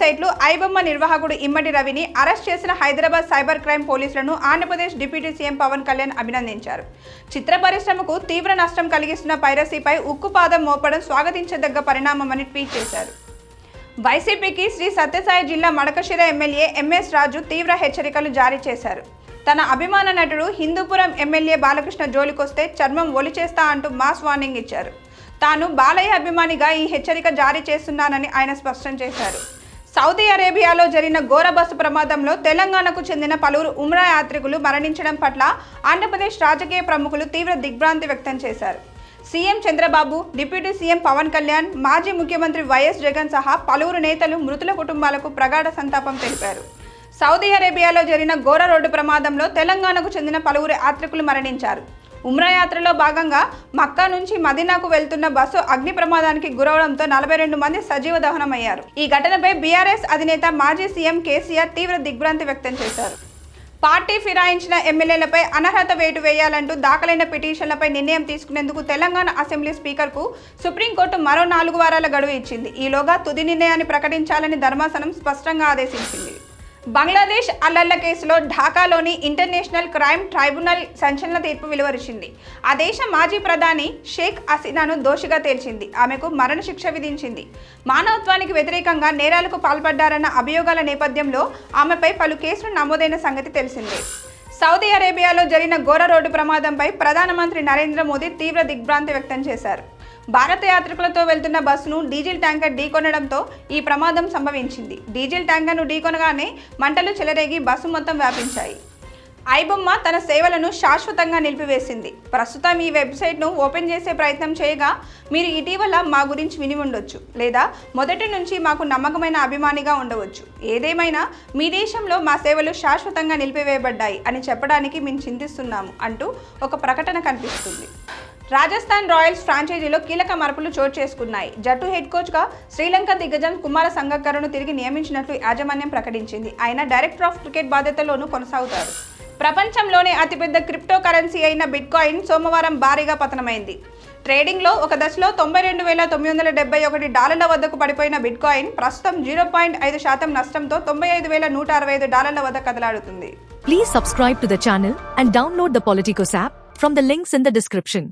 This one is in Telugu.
వెబ్సైట్లు ఐబొమ్మ నిర్వాహకుడు ఇమ్మడి రవిని అరెస్ట్ చేసిన హైదరాబాద్ సైబర్ క్రైమ్ పోలీసులను ఆంధ్రప్రదేశ్ డిప్యూటీ సీఎం పవన్ కళ్యాణ్ అభినందించారు. చిత్ర పరిశ్రమకు తీవ్ర నష్టం కలిగిస్తున్న పైరసీపై ఉక్కుపాదం మోపడం స్వాగతించదగ్గ పరిణామమని ట్వీట్ చేశారు. వైసీపీకి శ్రీ సత్యసాయి జిల్లా మడకశిర ఎమ్మెల్యే ఎంఎస్ రాజు తీవ్ర హెచ్చరికలు జారీ చేశారు. తన అభిమాన నటుడు హిందూపురం ఎమ్మెల్యే బాలకృష్ణ జోలికొస్తే చర్మం ఒలిచేస్తా అంటూ మాస్ వార్నింగ్ ఇచ్చారు. తాను బాలయ్య అభిమానిగా ఈ హెచ్చరిక జారీ చేస్తున్నానని ఆయన స్పష్టం చేశారు. సౌదీ అరేబియాలో జరిగిన ఘోర బస్సు ప్రమాదంలో తెలంగాణకు చెందిన పలువురు ఉమ్రా యాత్రికులు మరణించడం పట్ల ఆంధ్రప్రదేశ్ రాజకీయ ప్రముఖులు తీవ్ర దిగ్భ్రాంతి వ్యక్తం చేశారు. CM Chandrababu, deputy CM Pawan Kalyan, మాజీ ముఖ్యమంత్రి వైఎస్ జగన్ సహా పలువురు నేతలు మృతుల కుటుంబాలకు ప్రగాఢ సంతాపం తెలిపారు. సౌదీ అరేబియాలో జరిగిన ఘోర రోడ్డు ప్రమాదంలో తెలంగాణకు చెందిన పలువురు యాత్రికులు మరణించారు. ఉమ్రా యాత్రలో భాగంగా మక్కా నుంచి మదీనాకు వెళ్తున్న బస్సు అగ్ని ప్రమాదానికి గురవడంతో 42 మంది సజీవ దహనమయ్యారు. ఈ ఘటనపై బీఆర్ఎస్ అధినేత మాజీ సీఎం కేసీఆర్ తీవ్ర దిగ్భ్రాంతి వ్యక్తం చేశారు. పార్టీ ఫిరాయించిన ఎమ్మెల్యేలపై అనర్హత వేటు వేయాలంటూ దాఖలైన పిటిషన్లపై నిర్ణయం తీసుకునేందుకు తెలంగాణ అసెంబ్లీ స్పీకర్కు సుప్రీంకోర్టు మరో 4 వారాల గడువు ఇచ్చింది. ఈలోగా తుది నిర్ణయాన్ని ప్రకటించాలని ధర్మాసనం స్పష్టంగా ఆదేశించింది. బంగ్లాదేశ్ అల్లర్ల కేసులో ఢాకాలోని ఇంటర్నేషనల్ క్రైమ్ ట్రైబ్యునల్ సంచలన తీర్పు వెలువరించింది. ఆ దేశ మాజీ ప్రధాని షేక్ హసీనాను దోషిగా తేల్చింది. ఆమెకు మరణశిక్ష విధించింది. మానవత్వానికి వ్యతిరేకంగా నేరాలకు పాల్పడ్డారన్న అభియోగాల నేపథ్యంలో ఆమెపై పలు కేసులు నమోదైన సంగతి తెలిసిందే. సౌదీ అరేబియాలో జరిగిన ఘోర రోడ్డు ప్రమాదంపై ప్రధానమంత్రి నరేంద్ర మోదీ తీవ్ర దిగ్భ్రాంతి వ్యక్తం చేశారు. భారత యాత్రికులతో వెళ్తున్న బస్సును డీజిల్ ట్యాంకర్ ఢీకొనడంతో ఈ ప్రమాదం సంభవించింది. డీజిల్ ట్యాంకర్ను ఢీకొనగానే మంటలు చెలరేగి బస్సు మొత్తం వ్యాపించాయి. ఐబొమ్మ తన సేవలను శాశ్వతంగా నిలిపివేసింది. ప్రస్తుతం ఈ వెబ్సైట్ను ఓపెన్ చేసే ప్రయత్నం చేయగా మీరు ఇటీవల మా గురించి విని ఉండొచ్చు, లేదా మొదటి నుంచి మాకు నమ్మకమైన అభిమానిగా ఉండవచ్చు. ఏదేమైనా మీ దేశంలో మా సేవలు శాశ్వతంగా నిలిపివేయబడ్డాయి అని చెప్పడానికి మేము చింతిస్తున్నాము అంటూ ఒక ప్రకటన కనిపిస్తుంది. రాజస్థాన్ రాయల్స్ ఫ్రాంచైజీలో కీలక మార్పులు చోటు చేసుకున్నాయి. జట్టు హెడ్ కోచ్గా శ్రీలంక దిగ్గజం కుమార సంగక్కరను తిరిగి నియమించినట్లు యాజమాన్యం ప్రకటించింది. ఆయన డైరెక్టర్ ఆఫ్ క్రికెట్ బాధ్యతల్లోనూ కొనసాగుతారు. ప్రపంచంలోనే అతిపెద్ద క్రిప్టో కరెన్సీ అయిన బిట్కాయిన్ సోమవారం భారీగా పతనమైంది. ట్రేడింగ్లో ఒక దశలో $92,971 వద్దకు పడిపోయిన బిట్కాయిన్ ప్రస్తుతం 0.5% నష్టంతో $95,165 వద్ద కదలాడుతుంది. Please subscribe to the channel and download the Politicos app from the links in the description.